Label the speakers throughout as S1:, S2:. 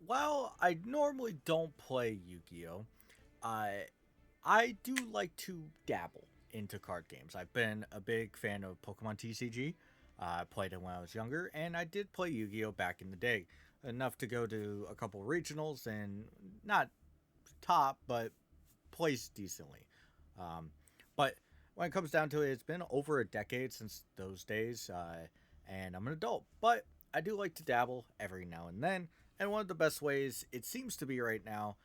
S1: While I normally don't play Yu-Gi-Oh, I I do like to dabble into card games. I've been a big fan of Pokemon TCG. I played it when I was younger, and I did play Yu-Gi-Oh back in the day, enough to go to a couple regionals and not top, but place decently. Um, but when it comes down to it, it's been over a decade since those days, and I'm an adult. But I do like to dabble every now and then, and one of the best ways it seems to be right now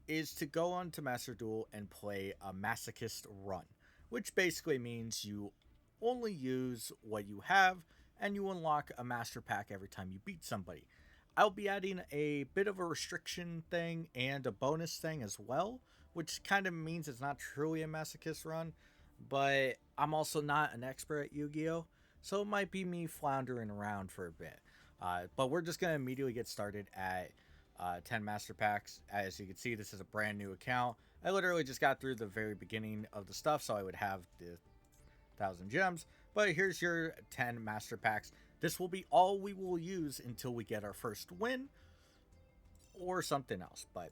S1: is to go on to Master Duel and play a Masochist run, which basically means you only use what you have and you unlock a master pack every time you beat somebody. I'll be adding a bit of a restriction thing and a bonus thing as well, which kind of means it's not truly a masochist run, but I'm also not an expert at Yu Gi Oh! So it might be me floundering around for a bit. But we're just going to immediately get started at 10 master packs. As you can see, this is a brand new account. I literally just got through the very beginning of the stuff, so I would have the 1,000 gems. But here's your 10 master packs. This will be all we will use until we get our first win or something else. But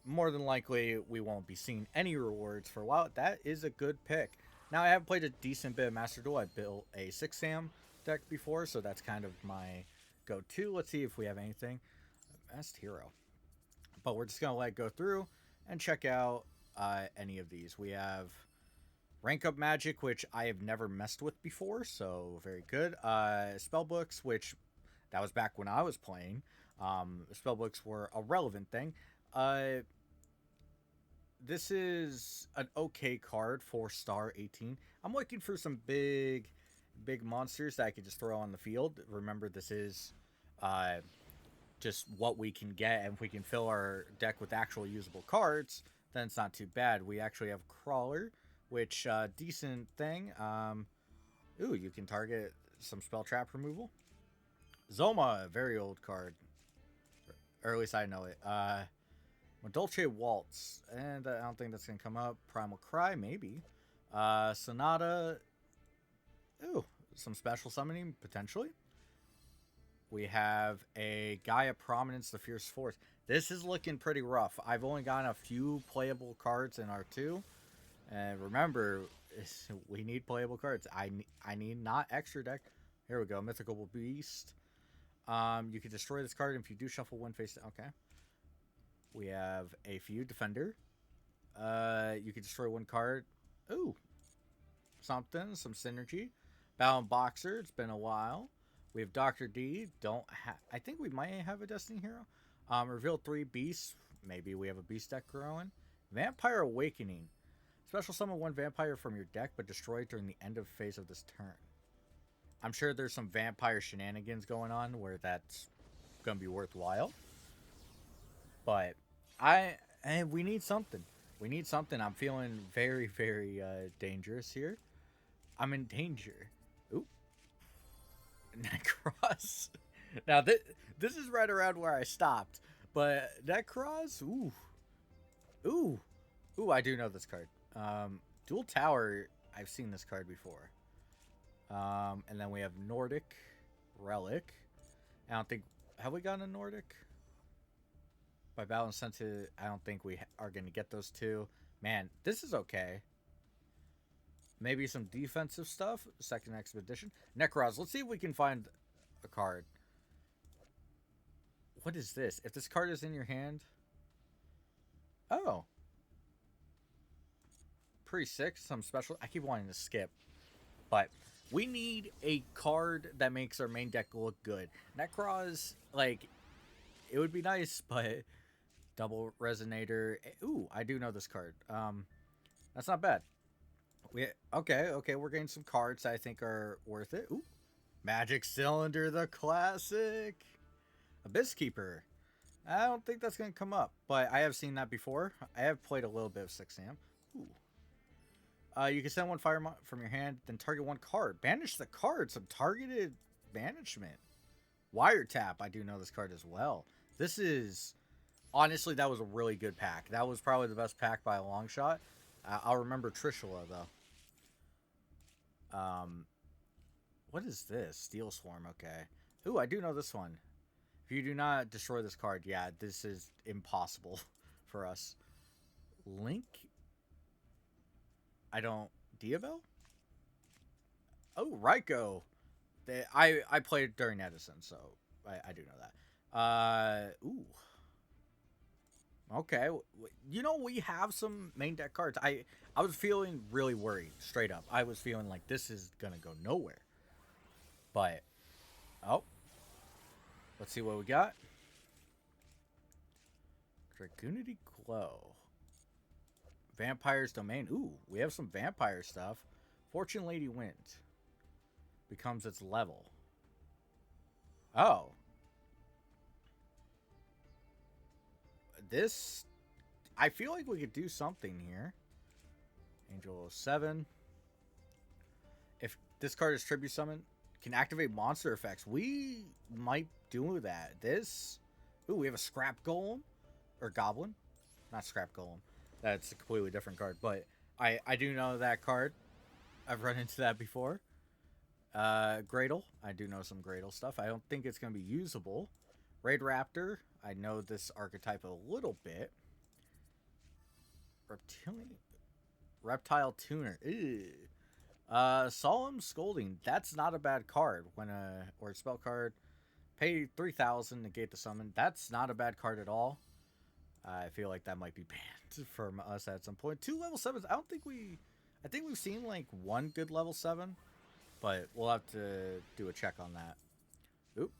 S1: more than likely, we won't be seeing any rewards for a while. That is a good pick. Now, I have played a decent bit of Master Duel. I built a 6 Sam deck before, so that's kind of my go to. Let's see if we have anything. Best hero. But we're just going to let it go through and check out any of these. We have Rank Up Magic, which I have never messed with before, so very good. Spellbooks, which that was back when I was playing. Spellbooks were a relevant thing. Uh, this is an okay card, 4-star 18. I'm looking for some big monsters that I could just throw on the field. Remember, this is uh, just what we can get, and if we can fill our deck with actual usable cards, then it's not too bad. We actually have Crawler, which decent thing. Ooh, you can target some spell trap removal. Zoma, a very old card, or at least I know it. Dolce Waltz, and I don't think that's gonna come up. Primal Cry, maybe. Sonata. Ooh, some special summoning potentially. We have a Gaia Prominence, the Fierce Force. This is looking pretty rough. I've only gotten a few playable cards in R2. And remember, we need playable cards. I need not extra deck. Here we go. Mythical Beast. You can destroy this card if you do shuffle one face. Okay. We have a Feud Defender. You can destroy one card. Ooh. Some synergy. Battle Boxer. It's been a while. We have Dr. D. I think we might have a Destiny Hero. Reveal 3 Beasts. Maybe we have a Beast deck growing. Vampire Awakening. Special summon one vampire from your deck, but destroy it during the end of phase of this turn. I'm sure there's some vampire shenanigans going on where that's going to be worthwhile. But we need something. We need something. I'm feeling very dangerous here. I'm in danger. Ooh, Necross. Now this is right around where I stopped, but Necross. Ooh. I do know this card. Dual Tower. I've seen this card before. And then we have Nordic Relic. I don't think have we gotten a Nordic by Balance Sensitive. I don't think we are going to get those two. Man, this is okay. Maybe some defensive stuff. Second Expedition. Necroz. Let's see if we can find a card. What is this? If this card is in your hand. Oh. Pretty sick. Some special. I keep wanting to skip. But we need a card that makes our main deck look good. Necroz, like, it would be nice, but double Resonator. Ooh, I do know this card. That's not bad. Okay, we're getting some cards I think are worth it. Ooh, Magic Cylinder, the classic. Abyss Keeper. I don't think that's gonna come up, but I have seen that before. I have played a little bit of 6am. Ooh. You can send one fire from your hand, then target one card. Banish the card. Some targeted banishment. Wiretap. I do know this card as well. This is honestly, that was a really good pack. That was probably the best pack by a long shot. I'll remember Trishula though. What is this? Steel Swarm. Okay. Ooh, I do know this one. If you do not destroy this card, yeah, this is impossible for us. Link? I don't... Diabel? Oh, Raiko. I played during Edison, so I do know that. Ooh. Okay. You know, we have some main deck cards. I was feeling really worried, straight up. I was feeling like this is going to go nowhere. But, oh. Let's see what we got. Dragoonity Glow. Vampire's Domain. Ooh, we have some vampire stuff. Fortune Lady wins. Becomes its level. Oh. This... I feel like we could do something here. Angel 7. If this card is tribute summon, can activate monster effects. We might do that. This... Ooh, we have a Scrap Golem. Or Goblin. Not Scrap Golem. That's a completely different card. But I do know that card. I've run into that before. Gradle. I do know some Gradle stuff. I don't think it's going to be usable. Raid Raptor. I know this archetype a little bit. Reptile Tuner. Ew. Solemn Scolding. That's not a bad card. When or a spell card. Pay 3,000 to negate the summon. That's not a bad card at all. I feel like that might be banned from us at some point. 2 level 7s. I think we've seen like 1 good level 7. But we'll have to do a check on that. Oop.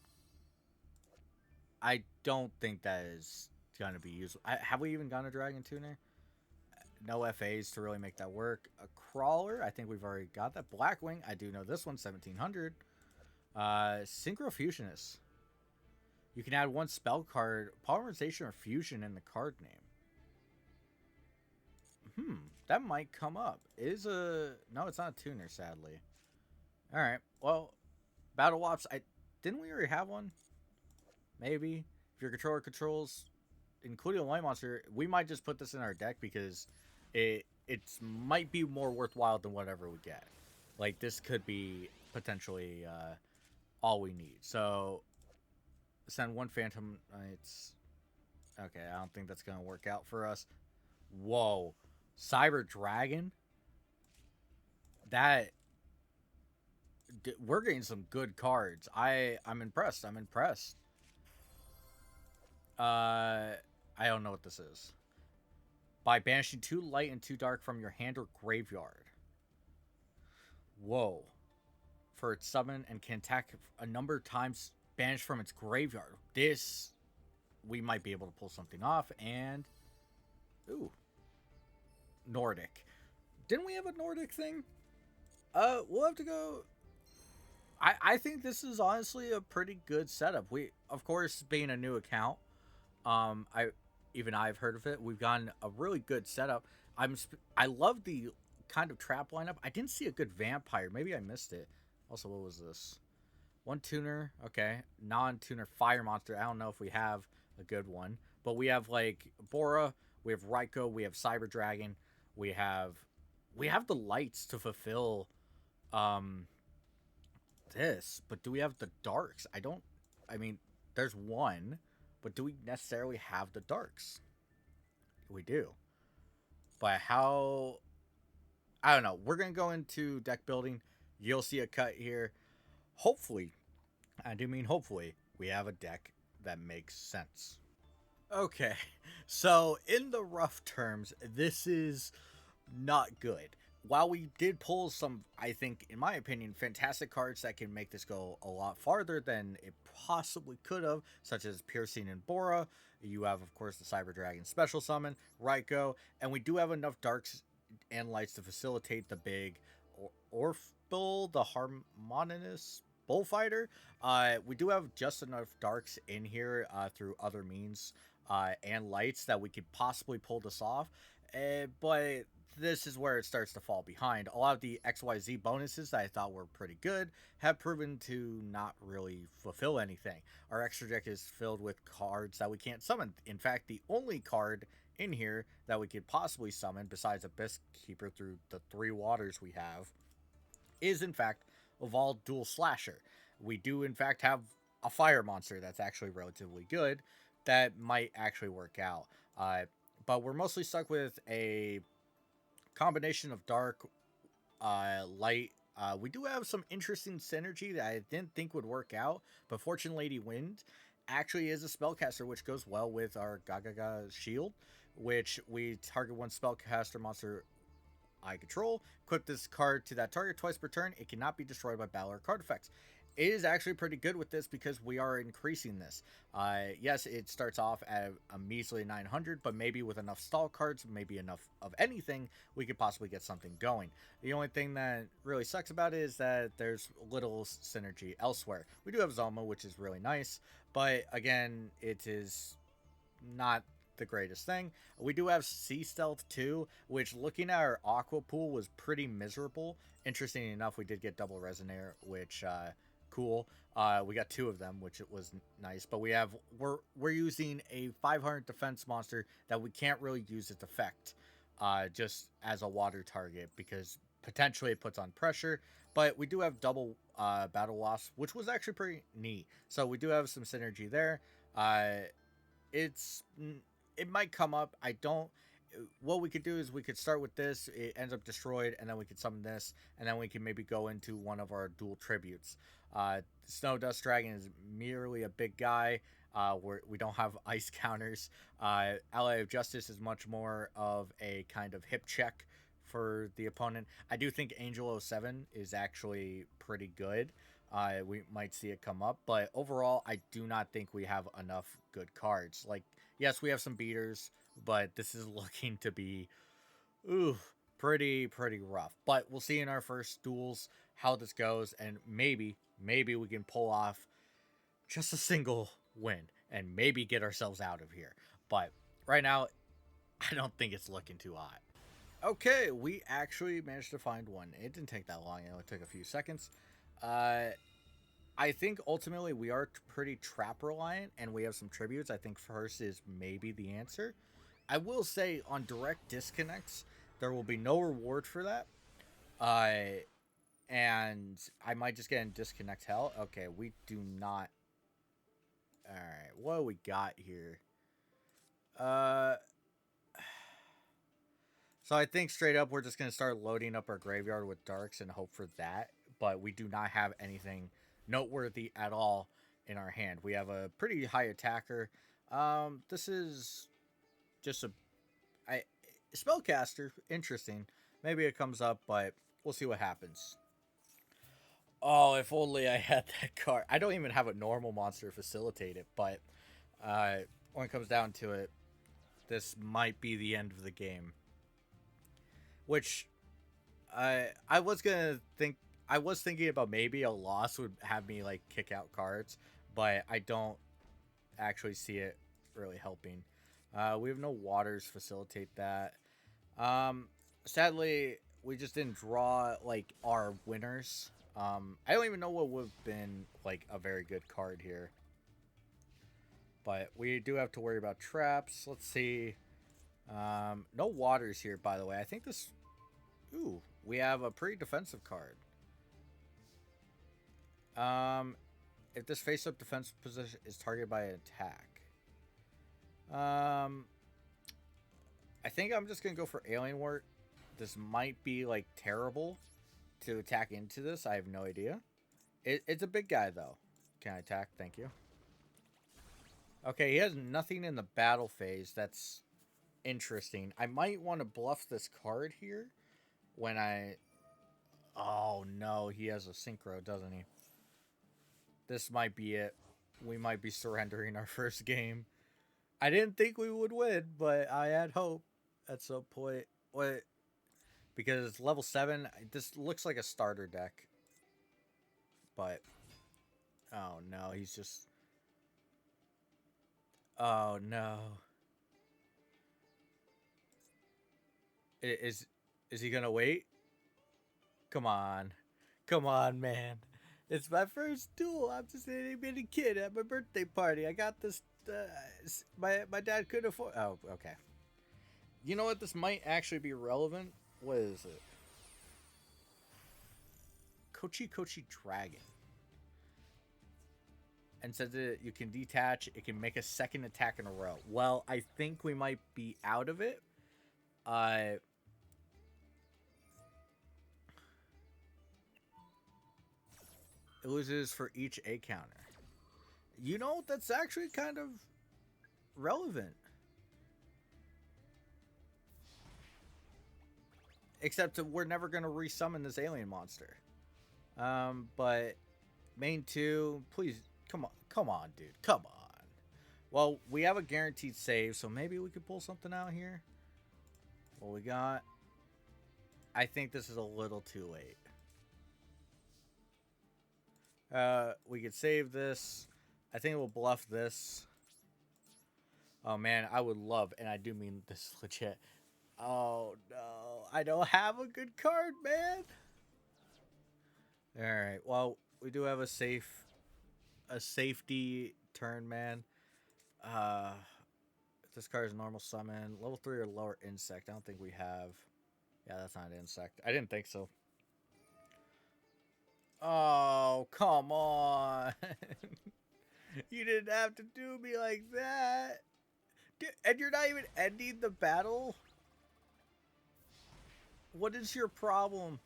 S1: I don't think that is going to be useful. Have we even gone a Dragon Tuner? No FAs to really make that work. A Crawler. I think we've already got that. Blackwing. I do know this one. 1,700. Synchrofusionist. You can add 1 spell card, polymerization or fusion in the card name. That might come up. No, it's not a tuner, sadly. Alright, well, Battle Wops, didn't we already have one? Maybe. If your controller controls, including a light monster, we might just put this in our deck because it might be more worthwhile than whatever we get. Like, this could be potentially all we need. So, send 1 Phantom Knights. Okay, I don't think that's going to work out for us. Whoa. Cyber Dragon? We're getting some good cards. I'm impressed. I don't know what this is. By banishing 2 light and 2 dark from your hand or graveyard. Whoa. For its summon and can attack a number of times banished from its graveyard. This, we might be able to pull something off. And, ooh, Nordic. Didn't we have a Nordic thing? We'll have to go. I think this is honestly a pretty good setup. We, of course, being a new account, I've heard of it. We've gotten a really good setup. I love the kind of trap lineup. I didn't see a good vampire. Maybe I missed it. Also, what was this? 1 tuner. Okay. Non-tuner fire monster. I don't know if we have a good one. But we have, like, Bora. We have Raiko. We have Cyber Dragon. We have the lights to fulfill this. But do we have the darks? I mean, there's one. But do we necessarily have the darks? We do. But how... I don't know. We're going to go into deck building. You'll see a cut here. Hopefully, I do mean hopefully, we have a deck that makes sense. Okay, so in the rough terms, this is not good. While we did pull some, I think, in my opinion, fantastic cards that can make this go a lot farther than it possibly could have, such as Piercing and Bora. You have, of course, the Cyber Dragon Special Summon, Raiko, and we do have enough darks and lights to facilitate the big Orfbull, the Harmonious Bullfighter. We do have just enough darks in here through other means and lights that we could possibly pull this off. But this is where it starts to fall behind. A lot of the XYZ bonuses that I thought were pretty good have proven to not really fulfill anything. Our extra deck is filled with cards that we can't summon. In fact, the only card in here that we could possibly summon, besides Abyss Keeper through the 3 waters we have, is in fact Evolved Dual Slasher. We do in fact have a fire monster that's actually relatively good that might actually work out. Uh, but we're mostly stuck with a combination of dark, light. We do have some interesting synergy that I didn't think would work out, but Fortune Lady Wind actually is a spellcaster, which goes well with our Gagaga Shield, which we target one spellcaster monster I control. Equip this card to that target twice per turn. It cannot be destroyed by battle or card effects. It is actually pretty good with this because we are increasing this. Yes, it starts off at a measly 900, but maybe with enough stall cards, maybe enough of anything, we could possibly get something going. The only thing that really sucks about it is that there's little synergy elsewhere. We do have Zoma, which is really nice, but again, it is not the greatest thing. We do have Sea Stealth too, which looking at our Aqua pool was pretty miserable. Interesting enough, we did get double Resonator, which cool. We got two of them, which it was nice. But we're using a 500 defense monster that we can't really use its effect, just as a water target because potentially it puts on pressure. But we do have double battle loss, which was actually pretty neat. So we do have some synergy there. It's it might come up. I don't. What we could do is we could start with this. It ends up destroyed, and then we could summon this, and then we can maybe go into one of our dual tributes. Snow Dust Dragon is merely a big guy. We don't have ice counters. Ally of Justice is much more of a kind of hip check for the opponent. I do think Angel 07 is actually pretty good. We might see it come up, but overall, I do not think we have enough good cards. Like, yes, we have some beaters, but this is looking to be, ooh, pretty rough. But we'll see in our first duels how this goes, and maybe we can pull off just a single win and maybe get ourselves out of here. But right now, I don't think it's looking too hot. Okay, we actually managed to find one. It didn't take that long. It only took a few seconds. I think ultimately we are pretty trap reliant and we have some tributes. I think first is maybe the answer. I will say on direct disconnects, there will be no reward for that. Uh, and I might just get in disconnect hell. Okay, we do not. All right, what do we got here? Uh, so I think straight up we're just gonna start loading up our graveyard with darks and hope for that. But we do not have anything noteworthy at all in our hand. We have a pretty high attacker. This is just a spellcaster. Interesting. Maybe it comes up, but we'll see what happens. Oh, if only I had that card. I don't even have a normal monster facilitate it, but when it comes down to it, this might be the end of the game. Which I was gonna think. I was thinking about maybe a loss would have me like kick out cards, but I don't actually see it really helping. We have no waters facilitate that. Sadly, we just didn't draw like our winners. I don't even know what would have been like a very good card here. But we do have to worry about traps. Let's see. No waters here, by the way. I think this. Ooh, we have a pretty defensive card. If this face-up defense position is targeted by an attack. I think I'm just gonna go for Alien Wart. This might be like terrible to attack into this. I have no idea. It's a big guy though. Can I attack? Thank you. Okay, he has nothing in the battle phase. That's interesting. I might want to bluff this card here when I... Oh no, he has a synchro, doesn't he? This might be it. We might be surrendering our first game. I didn't think we would win, but I had hope at some point. What? Because level 7, this looks like a starter deck. But, oh no, he's just... Oh no. Is he gonna wait? Come on. Come on, man. It's my first duel. I'm just an itty bitty kid at my birthday party. I got this. My dad couldn't afford. Oh, okay. You know what? This might actually be relevant. What is it? Kochi Dragon. And says that you can detach, it can make a second attack in a row. Well, I think we might be out of it. Uh, it loses for each A counter. You know, that's actually kind of relevant. Except we're never going to resummon this alien monster. But main 2, please, come on, dude. Come on. Well, we have a guaranteed save, so maybe we could pull something out here. What we got? I think this is a little too late. We could save this. I think we'll bluff this. Oh man, I would love, and I do mean this legit. Oh no, I don't have a good card, man. All right, well, we do have a safety turn, man. This card is normal summon, level 3 or lower insect. I don't think we have. Yeah, that's not an insect. I didn't think so. Oh, come on. You didn't have to do me like that. Dude, and you're not even ending the battle? What is your problem?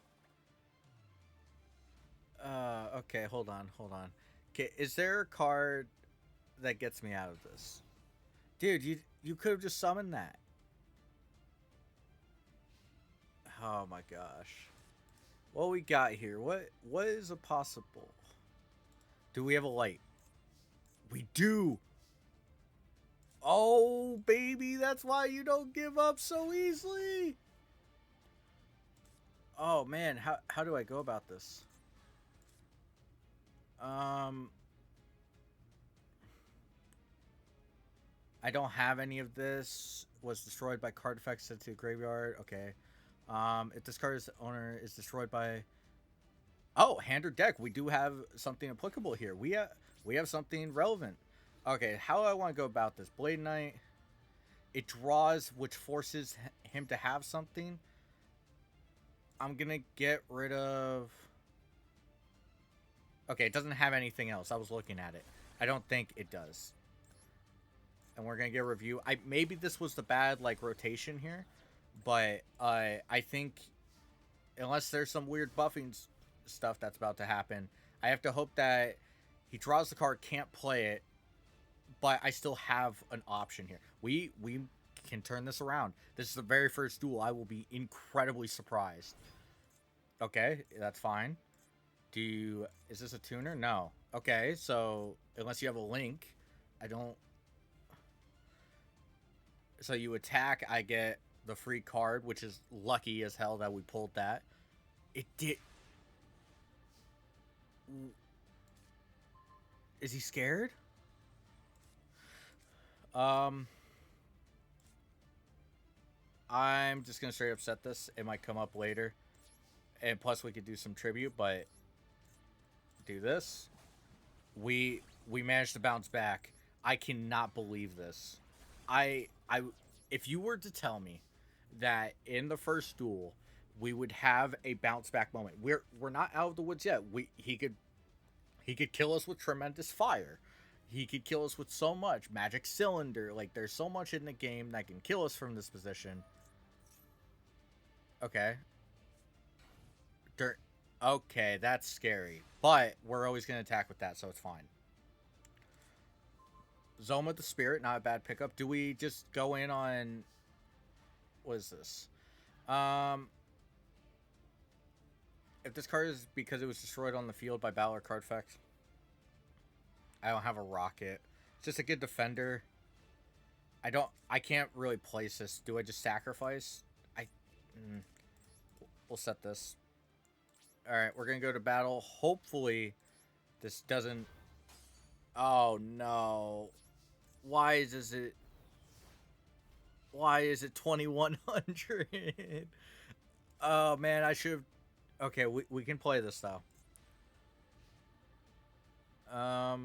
S1: Okay, hold on. Okay, is there a card that gets me out of this? Dude, you could have just summoned that. Oh my gosh. What we got here? What is a possible? Do we have a light? We do. Oh, baby, that's why you don't give up so easily. Oh man, how do I go about this? I don't have any of this. Was destroyed by card effects sent to the graveyard. Okay. If this card's owner is destroyed by hand or deck, we do have something applicable here. We have something relevant. Okay, how do I want to go about this? Blade Knight. It draws, which forces him to have something. I'm gonna get rid of. Okay, it doesn't have anything else. I was looking at it. I don't think it does. And we're gonna get a review. Maybe this was the bad rotation here, but I think unless there's some weird buffing stuff that's about to happen, I have to hope that he draws the card, can't play it, but I still have an option here. We can turn this around. This is the very first duel. I will be incredibly surprised. Okay, that's fine. Is this a tuner? No. Okay, so unless you have a link, I don't. So you attack, I get the free card, which is lucky as hell that we pulled that. It did. Is he scared? I'm just gonna straight up set this. It might come up later, and plus we could do some tribute. But do this. We managed to bounce back. I cannot believe this. I if you were to tell me that in the first duel we would have a bounce back moment. We're not out of the woods yet. He could kill us with tremendous fire. He could kill us with so much magic cylinder. Like there's so much in the game that can kill us from this position. Okay. Dirt. Okay, that's scary. But we're always going to attack with that, so it's fine. Zoma the Spirit, not a bad pickup. Do we just go in on... What is this? If this card is because it was destroyed on the field by battle or card effect. I don't have a rocket. It's just a good defender. I can't really place this. Do I just sacrifice? We'll set this. Alright, we're going to go to battle. Hopefully, this doesn't... Oh, no. Why is it 2100? Oh, man, I should have... Okay, we can play this, though. As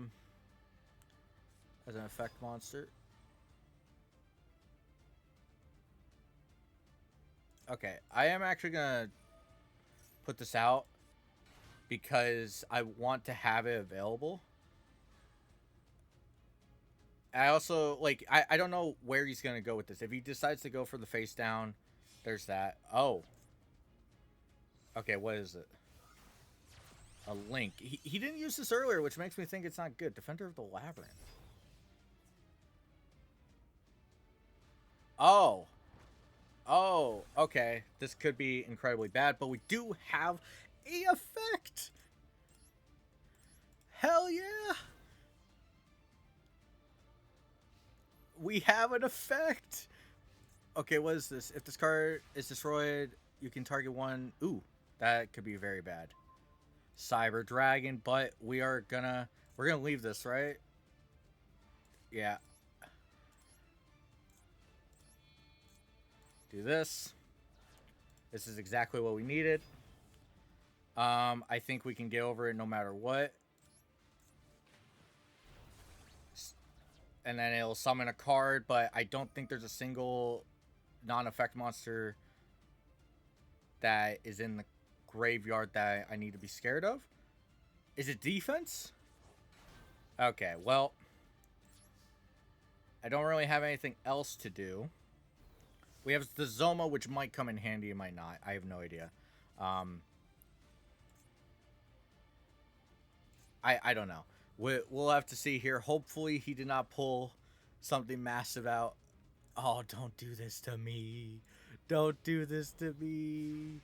S1: an effect monster. Okay, I am actually gonna put this out because I want to have it available. I also like I don't know where he's gonna go with this. If he decides to go for the face down, there's that. Oh, okay. What is it? A link. He didn't use this earlier, which makes me think it's not good. Defender of the Labyrinth. Oh. Oh, okay. This could be incredibly bad, but we do have a effect. Hell yeah. We have an effect. Okay, what is this? If this card is destroyed, you can target one. Ooh, that could be very bad. Cyber Dragon, but we're gonna leave this, right? Yeah. Do this. This is exactly what we needed. I think we can get over it no matter what. And then it'll summon a card, but I don't think there's a single non-effect monster that is in the graveyard that I need to be scared of. Is it defense? Okay, well, I don't really have anything else to do. We have the Zoma, which might come in handy, it might not. I have no idea. I don't know. We'll have to see here. Hopefully he did not pull something massive out. Oh, don't do this to me. Don't do this to me.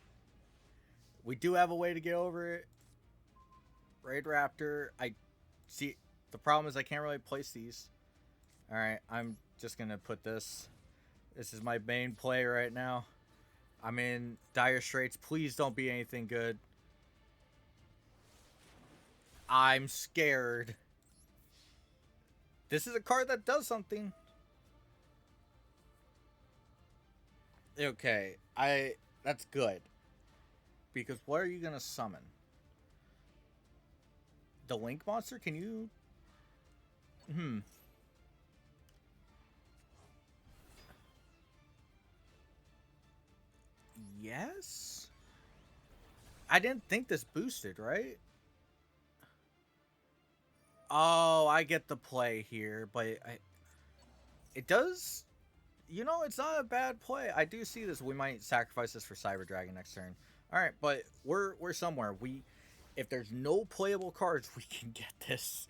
S1: We do have a way to get over it. Raid Raptor. I see. The problem is I can't really place these. Alright, I'm just going to put this. This is my main play right now. I'm in dire straits. Please don't be anything good. I'm scared. This is a card that does something. Okay, that's good. Because what are you gonna summon? The Link monster? Can you? Yes. I didn't think this boosted, right? Oh, I get the play here, but it does. You know, it's not a bad play. I do see this. We might sacrifice this for Cyber Dragon next turn. All right, but we're somewhere. If there's no playable cards, we can get this.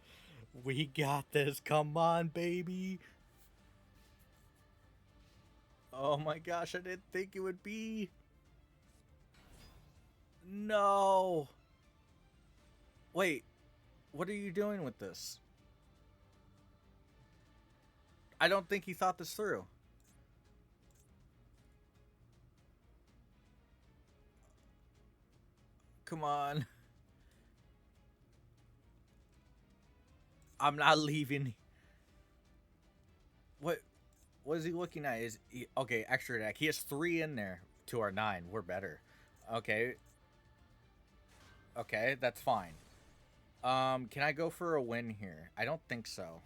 S1: We got this. Come on, baby. Oh my gosh, I didn't think it would be. No. Wait, what are you doing with this? I don't think he thought this through. Come on. I'm not leaving. What what is he looking at? Okay, extra deck. He has 3 in there to our 9. We're better. Okay. Okay, that's fine. Can I go for a win here? I don't think so.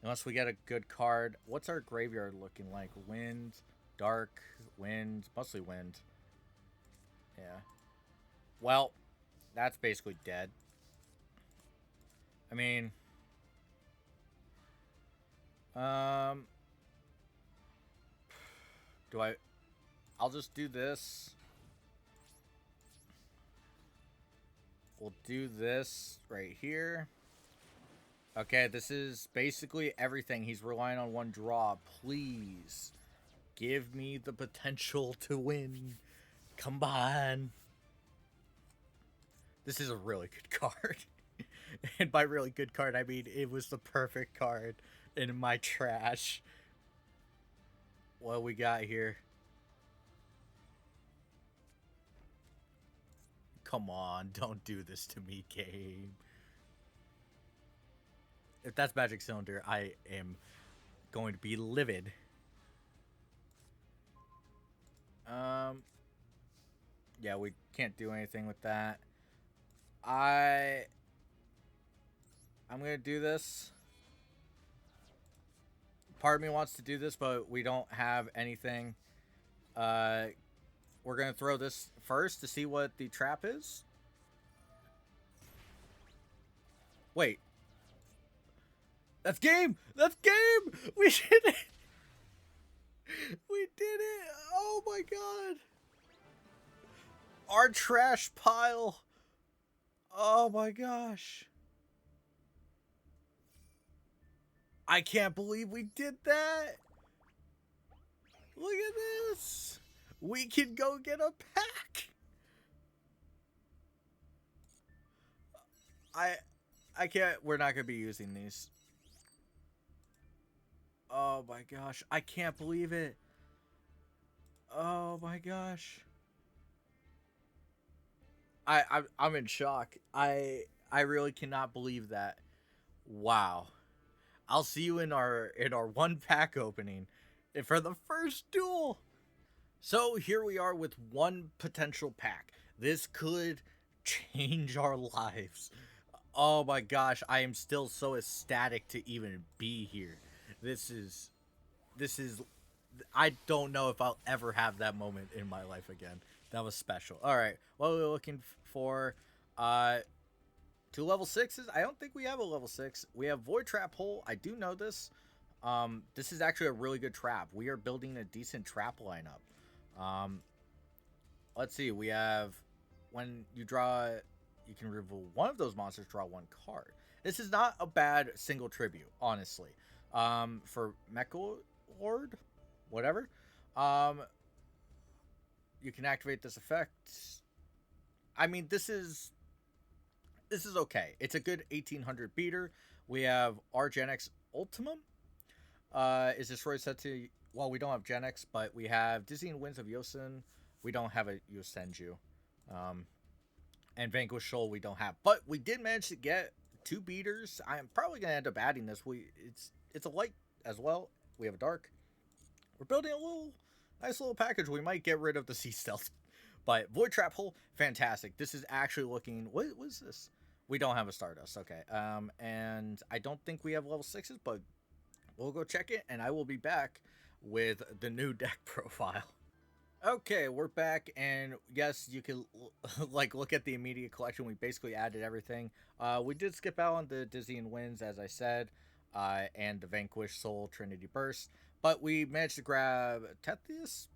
S1: Unless we get a good card. What's our graveyard looking like? Wind, dark, wind, mostly wind. Yeah. Well, that's basically dead. I mean, do I'll just do this. We'll do this right here. Okay, this is basically everything. He's relying on one draw. Please give me the potential to win. Come on. This is a really good card. And by really good card, I mean it was the perfect card in my trash. What we got here? Come on, don't do this to me, game. If that's Magic Cylinder, I am going to be livid. Yeah, we can't do anything with that. I'm gonna do this. Part of me wants to do this, but we don't have anything. We're gonna throw this first to see what the trap is. Wait. That's game! That's game! We did it! We did it! Oh my god! Our trash pile! Oh my gosh. I can't believe we did that! Look at this! We can go get a pack! I I can't, we're not gonna be using these. Oh my gosh, I can't believe it. Oh my gosh. I'm in shock. I really cannot believe that. Wow. I'll see you in our one pack opening for the first duel. So here we are with one potential pack. This could change our lives. Oh my gosh, I am still so ecstatic to even be here. This is this is I don't know if I'll ever have that moment in my life again. That was special. All right, what are we looking for? Uh, two level sixes. I don't think we have a level six. We have Void Trap Hole. I do know this. This is actually a really good trap. We are building a decent trap lineup. Let's see. We have when you draw, you can reveal one of those monsters. Draw one card. This is not a bad single tribute, honestly. For Mecha Lord, whatever. Um, you can activate this effect. I mean, this is okay. It's a good 1800 beater. We have our Gen X Ultimum. Is destroyed set to, well, we don't have Gen X, but we have Dizzying Winds of Yosin. We don't have a Yosenju. Um, and Vanquish Soul we don't have. But we did manage to get two beaters. I'm probably gonna end up adding this. It's a light as well. We have a dark. We're building a nice little package. We might get rid of the Sea Stealth. But Void Trap Hole, fantastic. This is actually looking, what is this? We don't have a Stardust. Okay. And I don't think we have level sixes, but we'll go check it, and I will be back with the new deck profile. Okay, we're back, and yes, you can like look at the immediate collection. We basically added everything. We did skip out on the Dizzying Winds, as I said, and the Vanquish Soul Trinity Burst, but we managed to grab Tethys,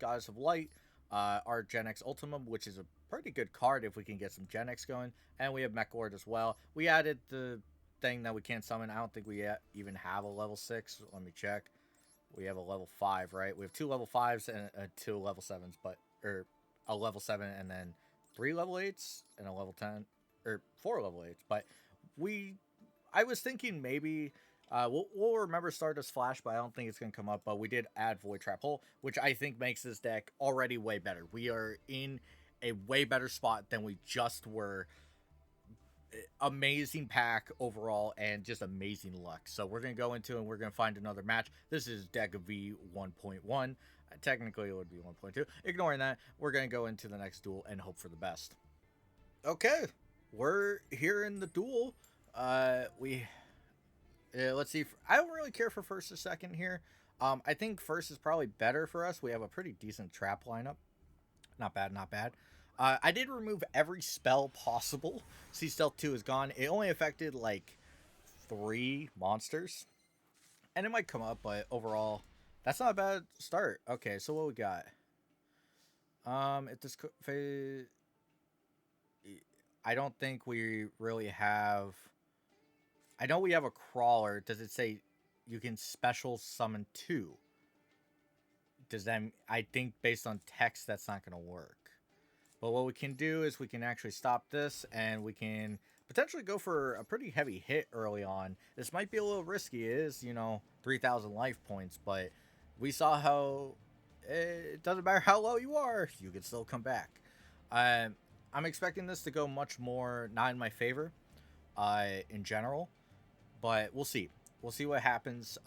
S1: Goddess of Light, our Gen X Ultimum, which is a pretty good card if we can get some Gen X going, and we have Mechlord as well. We added the thing that we can't summon. I don't think we even have a level 6. Let me check. We have a level 5, right? We have 2 level 5s and 2 level 7s, but or a level 7 and then 3 level 8s and a level 10 or 4 level 8s. But I was thinking maybe we'll remember Stardust Flash, but I don't think it's gonna come up. But we did add Void Trap Hole, which I think makes this deck already way better. We are in a way better spot than we just were. Amazing pack overall and just amazing luck. So we're going to go into and we're going to find another match. This is deck V 1.1. Technically it would be 1.2. Ignoring that, we're going to go into the next duel and hope for the best. Okay, we're here in the duel. Let's see. I don't really care for first or second here. I think first is probably better for us. We have a pretty decent trap lineup. Not bad, not bad. I did remove every spell possible. Sea Stealth 2 is gone. It only affected like 3 monsters. And it might come up, but overall, that's not a bad start. Okay, so what we got? If this I don't think we really have. I know we have a crawler. Does it say you can special summon 2? Does that? I think based on text, that's not going to work. But what we can do is we can actually stop this and we can potentially go for a pretty heavy hit early on. This might be a little risky. It is, 3,000 life points, but we saw how it doesn't matter how low you are, you can still come back. I'm expecting this to go much more not in my favor in general, but we'll see. We'll see what happens.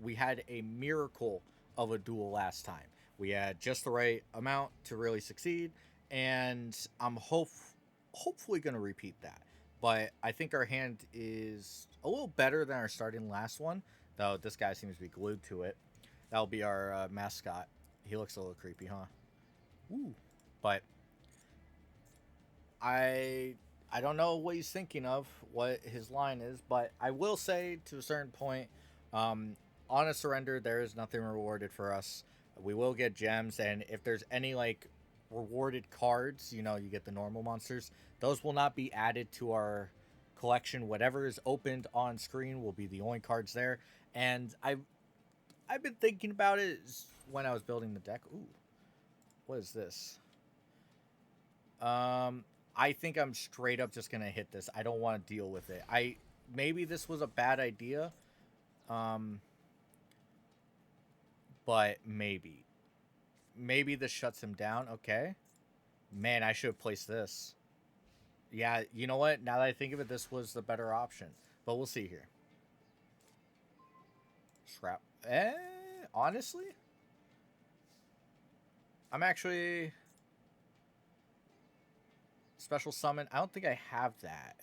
S1: We had a miracle of a duel last time. We had just the right amount to really succeed. And I'm hopefully going to repeat that. But I think our hand is a little better than our starting last one. Though this guy seems to be glued to it. That'll be our mascot. He looks a little creepy, huh? Ooh. But I don't know what he's thinking of, what his line is, but I will say to a certain point, um, on a surrender, there is nothing rewarded for us. We will get gems, and if there's any like rewarded cards, you know, you get the normal monsters. Those will not be added to our collection. Whatever is opened on screen will be the only cards there. And I've been thinking about it when I was building the deck. Ooh, what is this? Um, I think I'm straight up just gonna hit this. I don't want to deal with it. Maybe this was a bad idea, um, but maybe this shuts him down. Okay, man, I should have placed this. Yeah, you know what? Now that I think of it, this was the better option. But we'll see here. Scrap. Honestly, I'm actually special summon. I don't think I have that.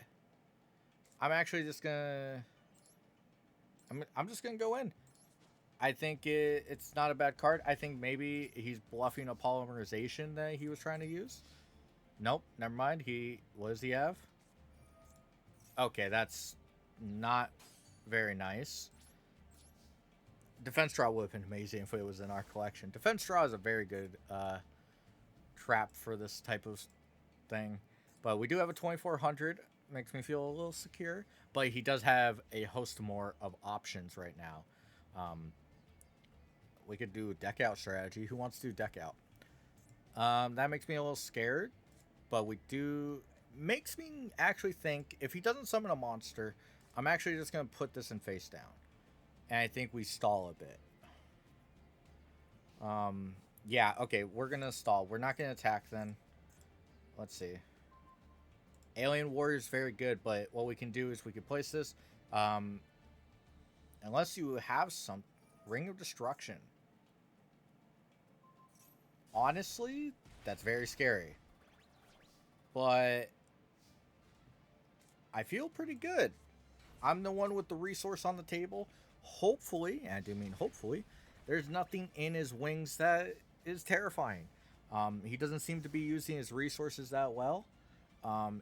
S1: I'm actually just gonna. I'm just gonna go in. I think it's not a bad card. I think maybe he's bluffing a polymerization that he was trying to use. Nope, never mind. What does he have? Okay, that's not very nice. Defense Draw would have been amazing if it was in our collection. Defense Draw is a very good trap for this type of thing. But we do have a 2400. Makes me feel a little secure. But he does have a host more of options right now. We could do a deck out strategy. Who wants to do deck out? That makes me a little scared. But we do... Makes me actually think, if he doesn't summon a monster, I'm actually just going to put this in face down. And I think we stall a bit. Yeah, okay, we're going to stall. We're not going to attack then. Let's see. Alien Warrior is very good, but what we can do is we can place this. Unless you have some Ring of Destruction. Honestly, that's very scary. But I feel pretty good. I'm the one with the resource on the table. Hopefully, and I do mean hopefully, there's nothing in his wings that is terrifying. He doesn't seem to be using his resources that well.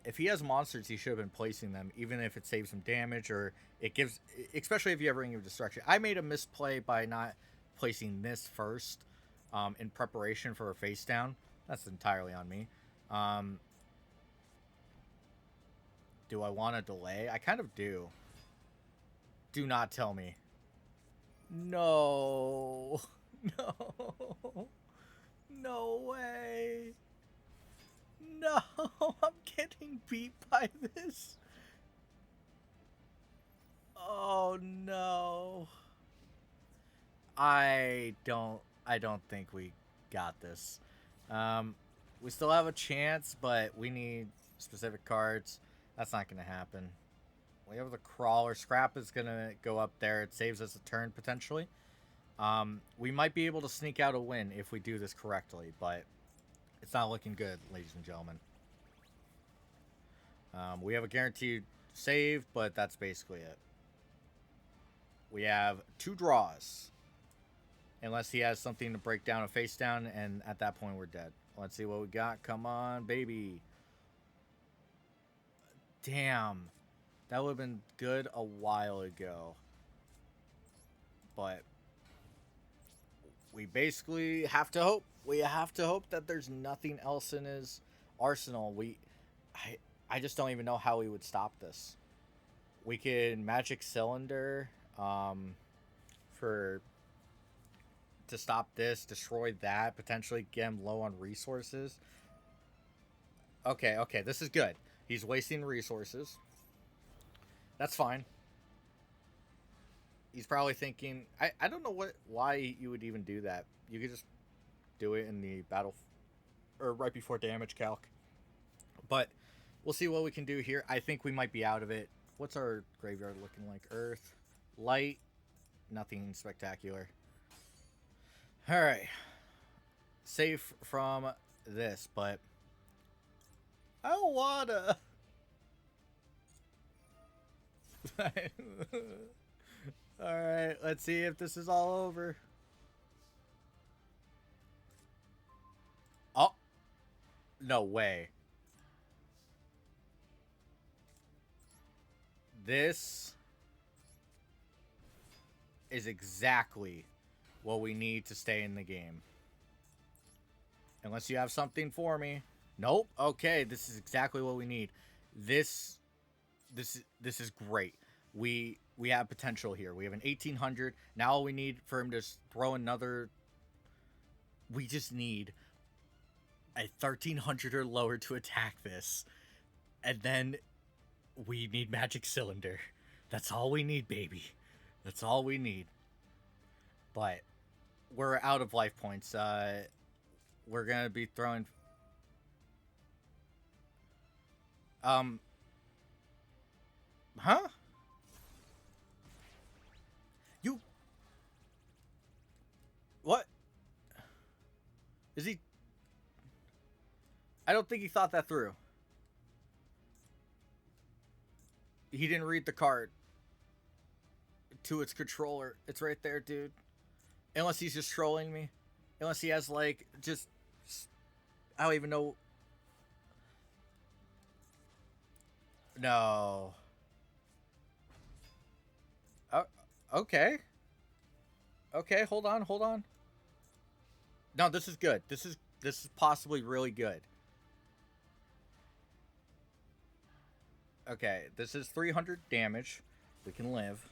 S1: If he has monsters, he should have been placing them, even if it saves him damage or it gives, especially if you have Ring of Destruction. I made a misplay by not placing this first in preparation for a face down. That's entirely on me. Do I want to delay? I kind of do. Do not tell me. No. No. No way. No, I'm getting beat by this. Oh no. I don't think we got this. We still have a chance, but we need specific cards. That's not gonna happen. We have the crawler. Scrap is gonna go up there. It saves us a turn potentially. We might be able to sneak out a win if we do this correctly, but it's not looking good, ladies and gentlemen. We have a guaranteed save, but that's basically it. We have 2 draws. Unless he has something to break down a face down, and at that point we're dead. Let's see what we got. Come on, baby. Damn. That would have been good a while ago. But we basically have to hope. We have to hope that there's nothing else in his arsenal. I just don't even know how we would stop this. We could Magic Cylinder to stop this, destroy that, potentially get him low on resources. Okay, this is good. He's wasting resources. That's fine. He's probably thinking, I don't know why you would even do that. You could just do it in the battle or right before damage calc. But we'll see what we can do here. I think we might be out of it. What's our graveyard looking like? Earth, light, nothing spectacular. All right, safe from this, but I don't wanna. All right, let's see if this is all over. Oh, no way. This is exactly what we need to stay in the game. Unless you have something for me. Nope. Okay, this is exactly what we need. This is great. We have potential here. We have an 1800. Now all we need for him to throw another. We just need a 1300 or lower to attack this, and then we need magic cylinder. That's all we need, baby. That's all we need. But we're out of life points. We're gonna be throwing. Huh? You. What? Is he? I don't think he thought that through. He didn't read the card to its controller. It's right there, dude. Unless he's just trolling me. Unless he has, like, just... I don't even know. No. Okay. Okay, hold on. No, this is good. This is possibly really good. Okay, this is 300 damage. We can live.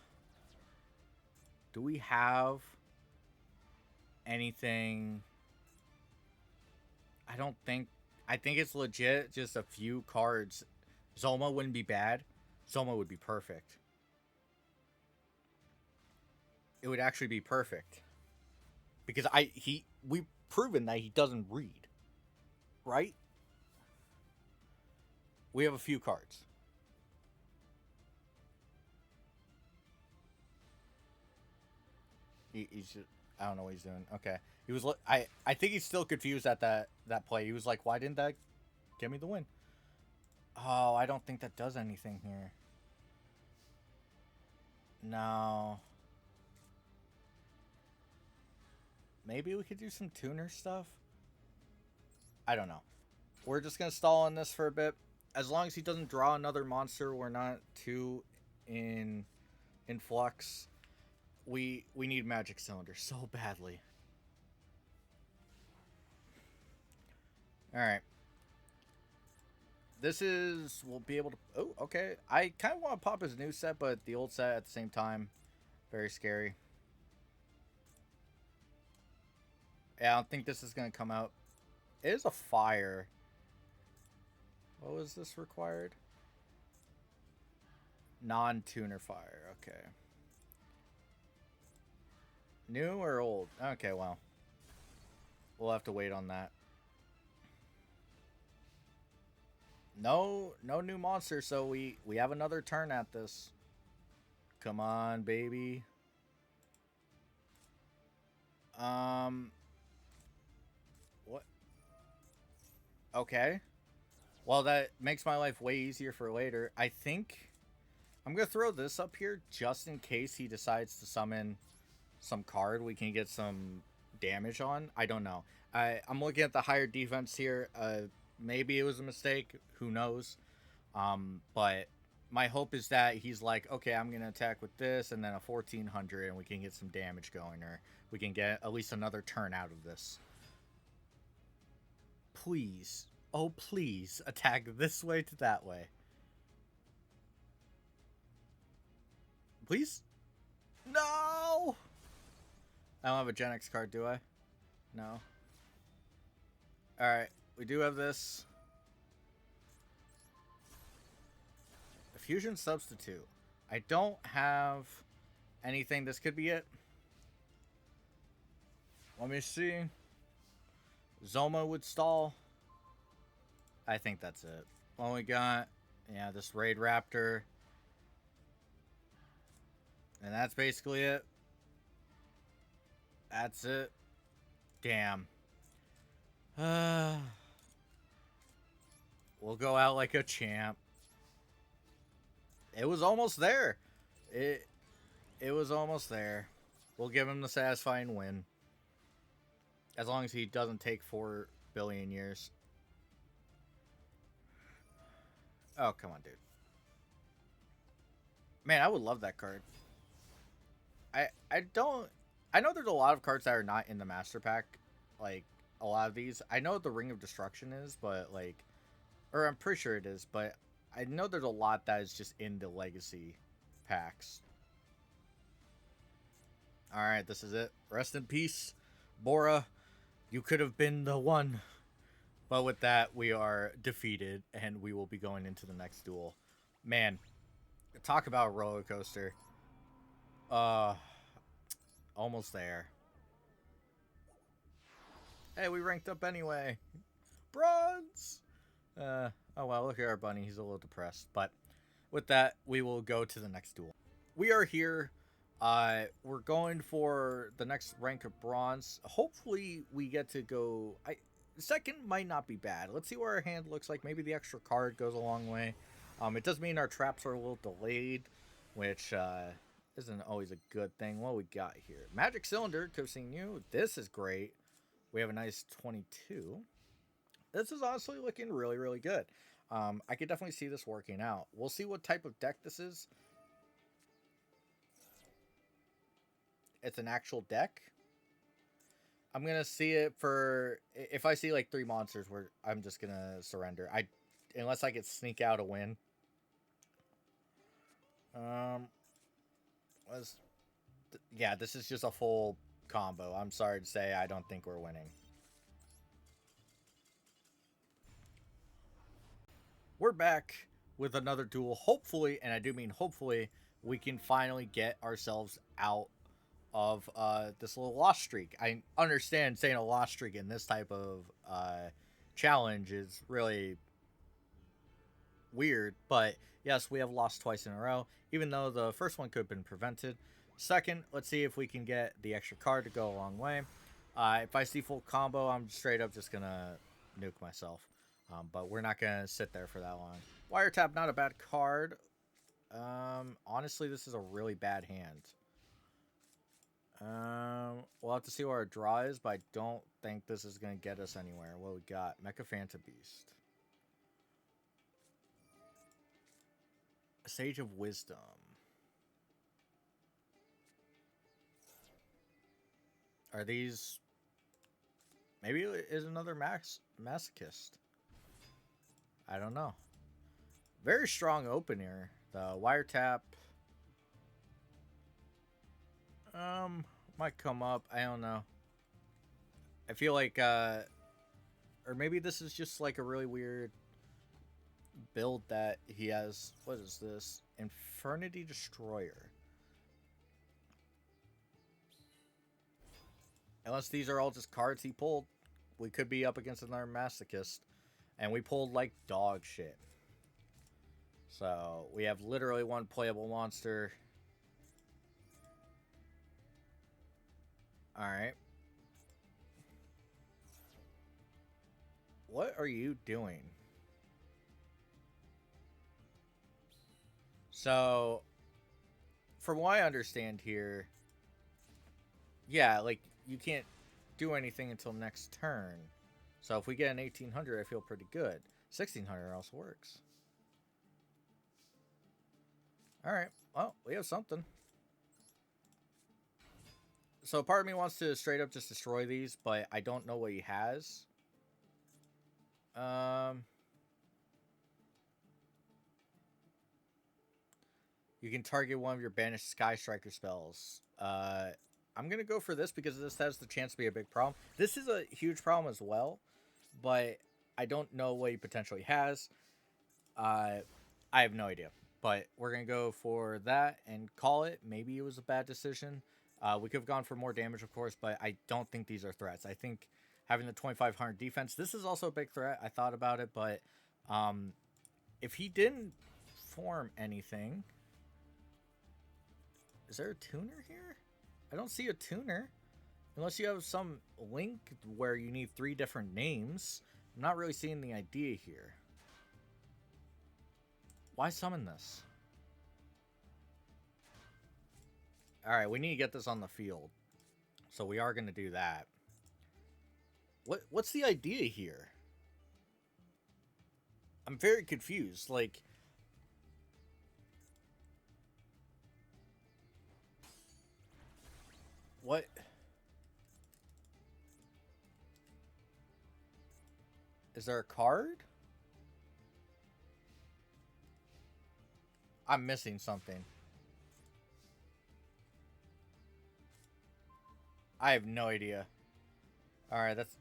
S1: Do we have anything? I don't think... I think it's legit just a few cards. Zoma wouldn't be bad. Zoma would be perfect. It would actually be perfect. Because we've proven that he doesn't read. Right? We have a few cards. He's just, I don't know what he's doing. Okay. He was I think he's still confused at that play. He was like, "Why didn't that give me the win?" Oh, I don't think that does anything here. No. Maybe we could do some tuner stuff. I don't know. We're just gonna stall on this for a bit. As long as he doesn't draw another monster, we're not too in flux. We need magic cylinder so badly. All right. This is... We'll be able to... Oh, okay. I kind of want to pop his new set, but the old set at the same time. Very scary. Yeah, I don't think this is going to come out. It is a fire. What was this required? Non-tuner fire. Okay. New or old? Okay, well. We'll have to wait on that. No new monster, so we have another turn at this. Come on, baby. What? Okay. Well, that makes my life way easier for later. I think I'm gonna throw this up here just in case he decides to summon some card we can get some damage on. I don't know. I'm looking at the higher defense here. Maybe it was a mistake. Who knows? But my hope is that he's like, okay, I'm going to attack with this and then a 1400 and we can get some damage going, or we can get at least another turn out of this. Please. Oh, please attack this way to that way. Please? No! I don't have a Gen X card, do I? No. Alright. We do have this. A fusion substitute. I don't have anything. This could be it. Let me see. Zoma would stall. I think that's it. Well, we got, yeah, this Raid Raptor. And that's basically it. That's it. Damn. We'll go out like a champ. It was almost there. It was almost there. We'll give him the satisfying win. As long as he doesn't take 4 billion years. Oh, come on, dude. Man, I would love that card. I don't. I know there's a lot of cards that are not in the master pack. Like a lot of these, I know the Ring of Destruction is, but like, or I'm pretty sure it is, but I know there's a lot that is just in the legacy packs. All right, this is it. Rest in peace, Bora. You could have been the one. But with that, we are defeated, and we will be going into the next duel. Man, talk about a roller coaster. Uh, almost there. Hey, we ranked up anyway. Bronze! Oh well, look at our bunny. He's a little depressed. But with that, we will go to the next duel. We are here. We're going for the next rank of bronze. Hopefully, we get to go. Second might not be bad. Let's see what our hand looks like. Maybe the extra card goes a long way. It does mean our traps are a little delayed, which isn't always a good thing. What we got here? Magic Cylinder, could have seen you. This is great. We have a nice 22. This is honestly looking really, really good. I could definitely see this working out. We'll see what type of deck this is. It's an actual deck. I'm gonna see it for if I see like 3 monsters where I'm just gonna surrender. Unless I could sneak out a win. Was yeah, this is just a full combo. I'm sorry to say I don't think we're winning. We're back with another duel. Hopefully, and I do mean hopefully, we can finally get ourselves out of this little loss streak. I understand saying a loss streak in this type of challenge is really weird, but yes, we have lost twice in a row, even though the first one could have been prevented. Second, let's see if we can get the extra card to go a long way. If I see full combo, I'm straight up just gonna nuke myself. But we're not gonna sit there for that long. Wiretap, not a bad card. Honestly, this is a really bad hand. We'll have to see what our draw is, but I don't think this is gonna get us anywhere. What we got? Mecha Phanta Beast. Sage of Wisdom. Are these... Maybe it is another Masochist. I don't know. Very strong opener. The Wiretap... might come up. I don't know. I feel like, or maybe this is just like a really weird build that he has. What is this? Infernity Destroyer. Unless these are all just cards he pulled, we could be up against another Masochist. And we pulled like dog shit. So we have literally one playable monster. Alright. What are you doing? So, from what I understand here, yeah, like, you can't do anything until next turn. So if we get an 1800, I feel pretty good. 1600 also works. Alright, well, we have something. So part of me wants to straight up just destroy these, but I don't know what he has. You can target one of your banished Sky Striker spells. I'm going to go for this because this has the chance to be a big problem. This is a huge problem as well, but I don't know what he potentially has. I have no idea, but we're going to go for that and call it. Maybe it was a bad decision. We could have gone for more damage, of course, but I don't think these are threats. I think having the 2500 defense, this is also a big threat. I thought about it, but if he didn't form anything... Is there a tuner here? I don't see a tuner. Unless you have some link where you need 3 different names. I'm not really seeing the idea here. Why summon this? Alright, we need to get this on the field. So we are going to do that. What's the idea here? I'm very confused. Like... What? Is there a card? I'm missing something. I have no idea. Alright, that's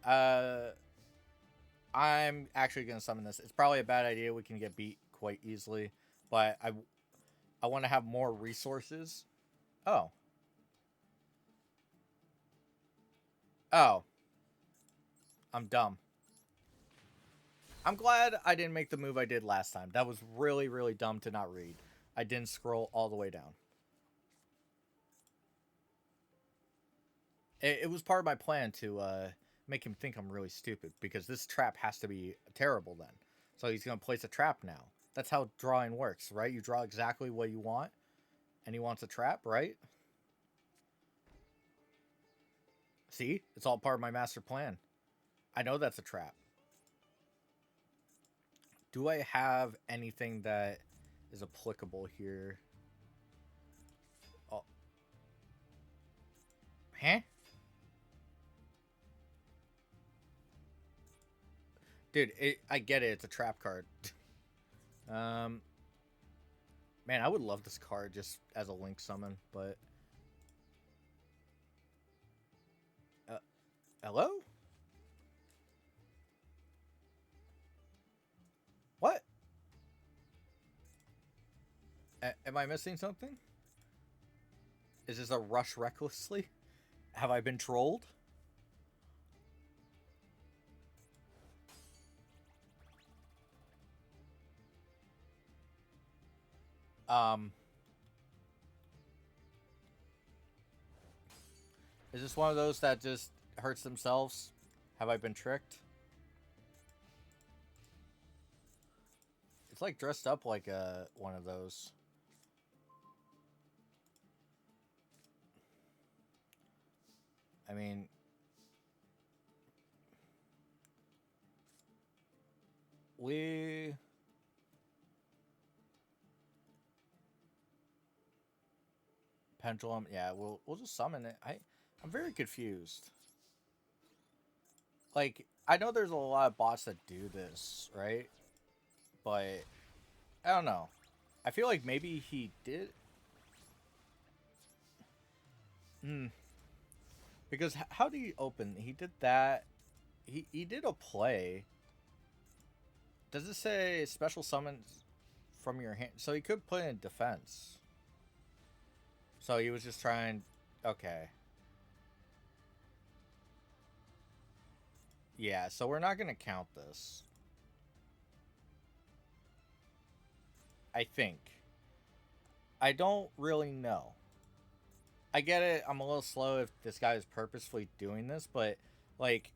S1: I'm actually gonna summon this. It's probably a bad idea. We can get beat quite easily. But I wanna have more resources. Oh. Oh. I'm dumb. I'm glad I didn't make the move I did last time. That was really, really dumb to not read. I didn't scroll all the way down. It was part of my plan to make him think I'm really stupid, because this trap has to be terrible then. So he's going to place a trap now. That's how drawing works, right? You draw exactly what you want, and he wants a trap, right? See? It's all part of my master plan. I know that's a trap. Do I have anything that is applicable here? Oh. Huh? Dude, I get it. It's a trap card. um, Man, I would love this card just as a link summon, but... Hello? What? Am I missing something? Is this a rush recklessly? Have I been trolled? Um... Is this one of those that just hurts themselves? Have I been tricked? It's like dressed up like one of those. I mean... We... Pendulum, yeah, we'll just summon it. I'm very confused. Like, I know there's a lot of bots that do this, right? But I don't know. I feel like maybe he did. Hmm. Because how do you open? He did that. He did a play. Does it say special summons from your hand? So he could put in defense. So he was just trying. Okay. Yeah. So we're not gonna count this. I think. I don't really know. I get it. I'm a little slow if this guy is purposefully doing this, but like,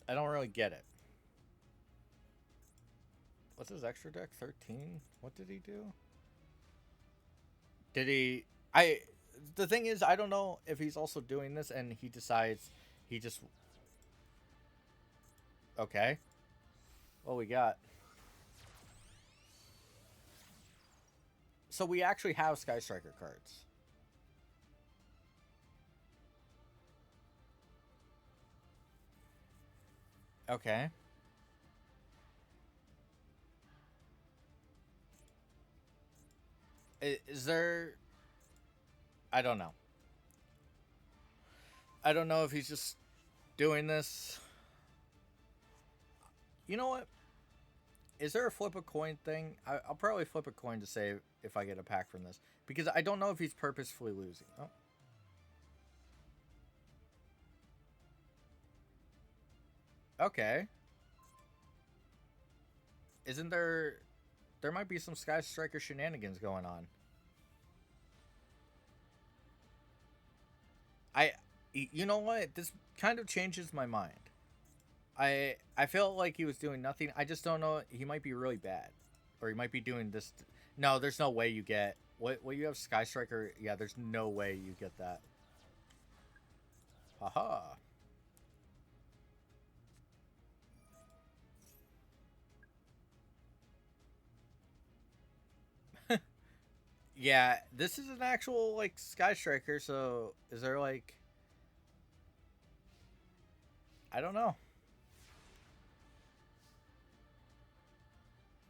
S1: I don't really get it. What's his extra deck? 13? What did he do? Did he... The thing is, I don't know if he's also doing this and he decides he just... Okay. What we got? So we actually have Sky Striker cards. Okay. Is there... I don't know. I don't know if he's just doing this. You know what? Is there a flip a coin thing? I'll probably flip a coin to say if I get a pack from this. Because I don't know if he's purposefully losing. Oh. Okay. Isn't there... There might be some Sky Striker shenanigans going on. You know what? This kind of changes my mind. I felt like he was doing nothing. I just don't know. He might be really bad, or he might be doing this. No, there's no way you get what you have Sky Striker. Yeah, there's no way you get that. Haha. Yeah, this is an actual like Sky Striker. So is there like I don't know,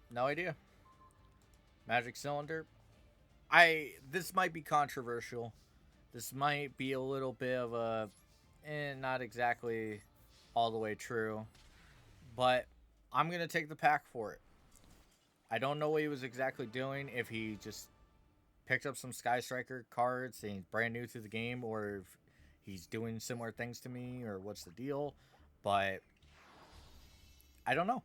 S1: no idea. Magic Cylinder. This might be controversial. This might be a little bit of a, not exactly all the way true, but I'm gonna take the pack for it. I don't know what he was exactly doing. If he just picked up some Sky Striker cards and he's brand new to the game, or if he's doing similar things to me, or what's the deal. But I don't know.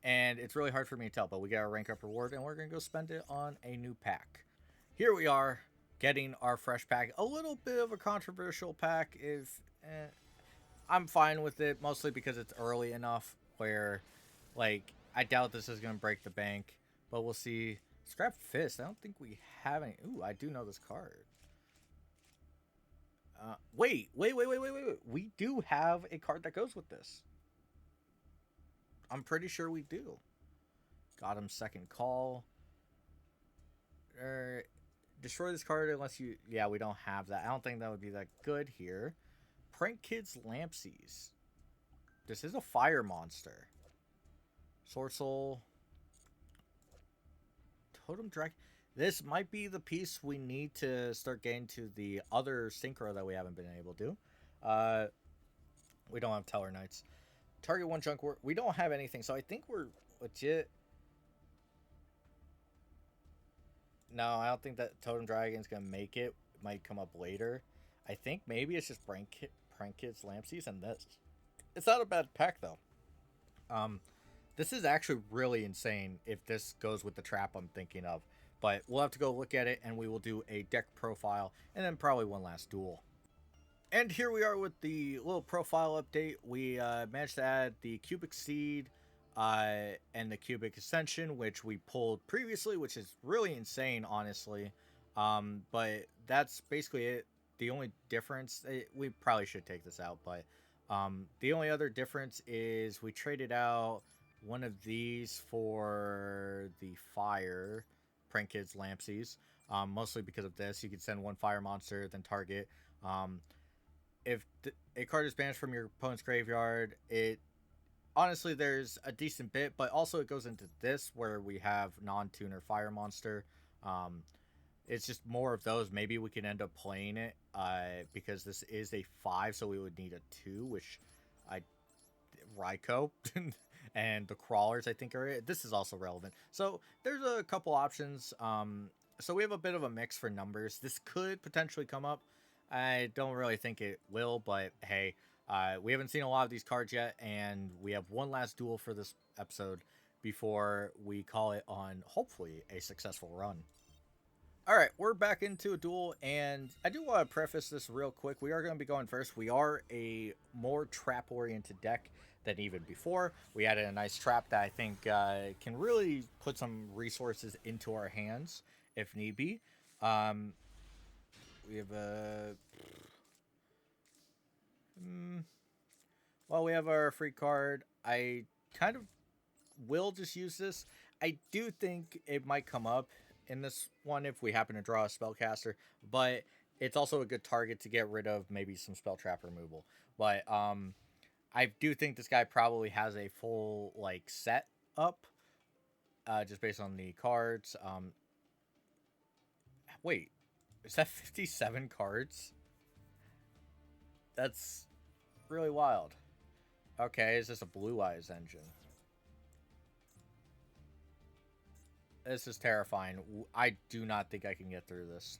S1: And it's really hard for me to tell, but we got a rank up reward and we're going to go spend it on a new pack. Here we are, getting our fresh pack. A little bit of a controversial pack. I'm fine with it, mostly because it's early enough where, like, I doubt this is going to break the bank, but we'll see. Scrap Fist, I don't think we have any. Ooh, I do know this card. Wait. We do have a card that goes with this. I'm pretty sure we do. Got him second call. Er, Destroy this card unless you. Yeah, we don't have that. I don't think that would be that good here. Prank Kids Lampsies. This is a fire monster. Sword Soul. Totem Dragon. This might be the piece we need to start getting to the other synchro that we haven't been able to. We don't have Teller Knights. Target one junk. We don't have anything, so I think we're legit. No, I don't think that Totem Dragon's gonna make it. It might come up later. I think maybe it's just Prank Kids Lampsies and this. It's not a bad pack though. Um, this is actually really insane if this goes with the trap I'm thinking of. But we'll have to go look at it and we will do a deck profile and then probably one last duel. And here we are with the little profile update. We managed to add the Cubic Seed and the Cubic Ascension, which we pulled previously, which is really insane, honestly. But that's basically it. The only difference, we probably should take this out, but the only other difference is we traded out one of these for the Fire Prank Kids Lampsies, mostly because of this. You can send one Fire monster, then target. If a card is banished from your opponent's graveyard, it honestly there's a decent bit, but also it goes into this where we have non-tuner fire monster. It's just more of those. Maybe we can end up playing it because this is a 5, so we would need a 2, which I Raikou and the crawlers I think are. This is also relevant. So there's a couple options. So we have a bit of a mix for numbers. This could potentially come up. I don't really think it will, but hey, we haven't seen a lot of these cards yet, and we have one last duel for this episode before we call it on, hopefully, a successful run. All right, we're back into a duel, and I do want to preface this real quick. We are going to be going first. We are a more trap-oriented deck than even before. We added a nice trap that I think can really put some resources into our hands if need be. We have a... Well, we have our free card. I kind of will just use this. I do think it might come up in this one if we happen to draw a spellcaster, but it's also a good target to get rid of maybe some spell trap removal. But I do think this guy probably has a full like set up, just based on the cards. Wait, is that 57 cards? That's really wild. Okay, is this a Blue Eyes engine? This is terrifying. I do not think I can get through this.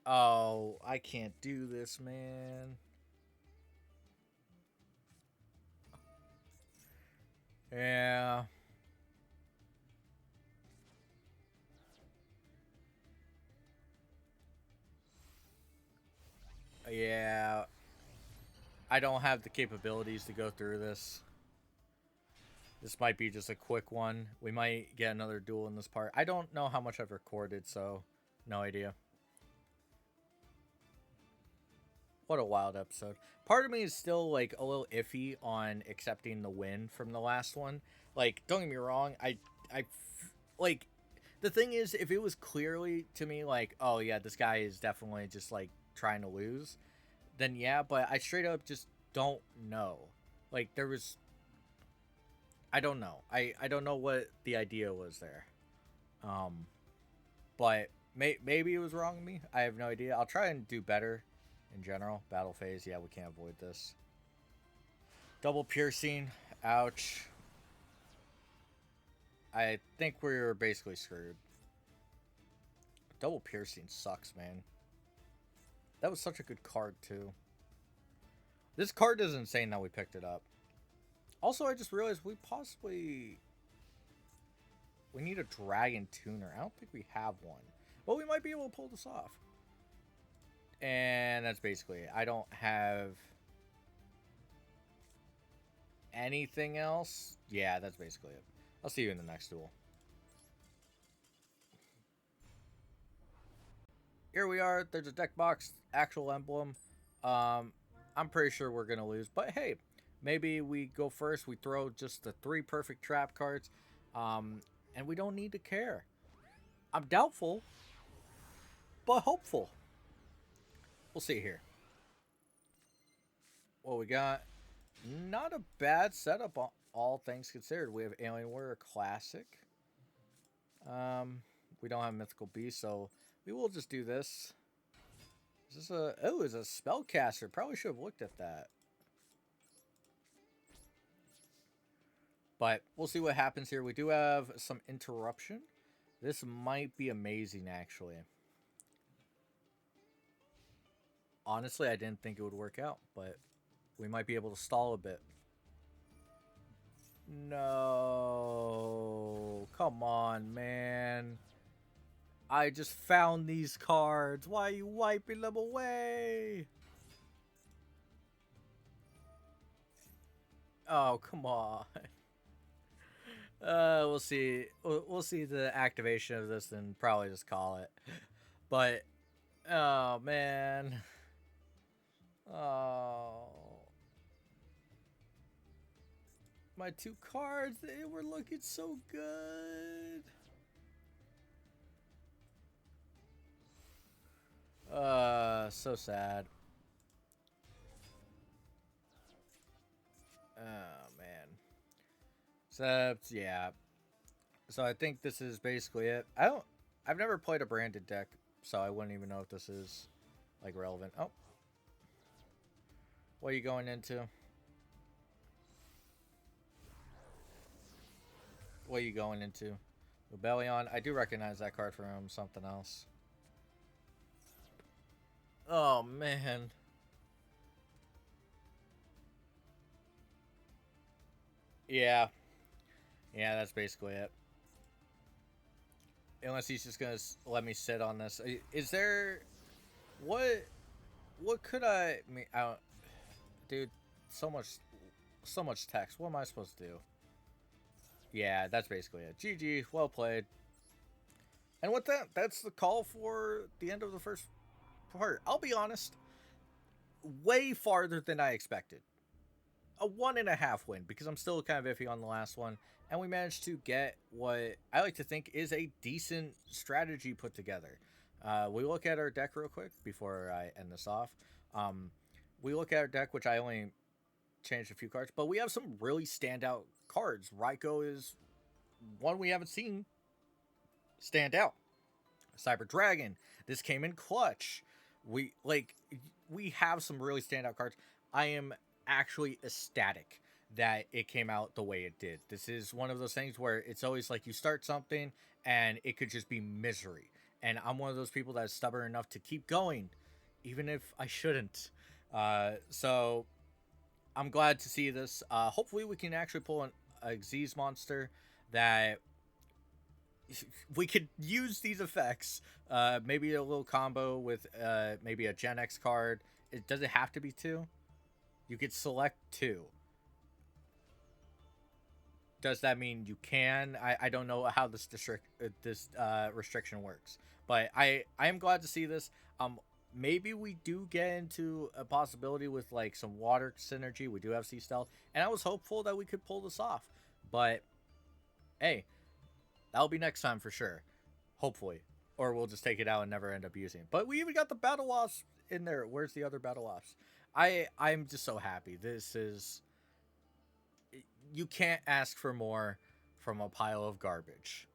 S1: Oh, I can't do this, man. Yeah. Yeah. I don't have the capabilities to go through this. This might be just a quick one. We might get another duel in this part. I don't know how much I've recorded, so no idea. What a wild episode. Part of me is still like a little iffy on accepting the win from the last one. Like, don't get me wrong, like the thing is, if it was clearly to me like, oh yeah, this guy is definitely just like trying to lose, then yeah. But I straight up just don't know. Like there was, I don't know. I don't know what the idea was there. Um, but maybe it was wrong of me. I have no idea. I'll try and do better in general. Battle phase, yeah, we can't avoid this. Double piercing, ouch. I think we're basically screwed. Double piercing sucks, man. That was such a good card, too. This card is insane that we picked it up. Also, I just realized we possibly... We need a Dragon Tuner. I don't think we have one. But we might be able to pull this off. And that's basically it. I don't have... anything else. Yeah, that's basically it. I'll see you in the next duel. Here we are. There's a deck box, actual emblem. I'm pretty sure we're gonna lose, but hey, maybe we go first. We throw just the 3 perfect trap cards, and we don't need to care. I'm doubtful, but hopeful. We'll see here. What we got? Not a bad setup, all things considered. We have Alien Warrior Classic. We don't have Mythical Beast, so we will just do this. Is this a... Oh, it's a Spellcaster. Probably should have looked at that. But we'll see what happens here. We do have some interruption. This might be amazing, actually. Honestly, I didn't think it would work out, but we might be able to stall a bit. No. Come on, man. I just found these cards. Why are you wiping them away? Oh, come on. We'll see. We'll see the activation of this and probably just call it. But, oh, man. Oh. My 2 cards, they were looking so good. So sad. Oh, man. Except, yeah. So I think this is basically it. I've never played a branded deck, so I wouldn't even know if this is, like, relevant. Oh. What are you going into? What are you going into? Rebellion. I do recognize that card from something else. Oh, man. Yeah. Yeah, that's basically it. Unless he's just gonna let me sit on this. Is there... What could I mean? I don't... Dude, so much text. What am I supposed to do? Yeah, that's basically it. GG, well played. And with that, that's the call for the end of the first part. I'll be honest, way farther than I expected. A 1.5 win, because I'm still kind of iffy on the last one. And we managed to get what I like to think is a decent strategy put together. We look at our deck real quick before I end this off. We look at our deck, which I only changed a few cards, but we have some really standout cards. Raiko is one we haven't seen stand out. Cyber Dragon, this came in clutch. We have some really standout cards. I am actually ecstatic that it came out the way it did. This is one of those things where it's always like you start something and it could just be misery. And I'm one of those people that's stubborn enough to keep going, even if I shouldn't. So I'm glad to see this. Hopefully we can actually pull a Xyz monster that we could use these effects. Maybe a little combo with maybe a Gen X card. Does it have to be 2? You could select 2. Does that mean you can? I don't know how this restriction works. But I am glad to see this. maybe we do get into a possibility with like some water synergy. We do have sea stealth, and I was hopeful that we could pull this off. But hey, that'll be next time for sure. Hopefully, or we'll just take it out and never end up using it. But we even got the battle wasps in there. Where's the other battle wasps? I'm just so happy. This is, you can't ask for more from a pile of garbage.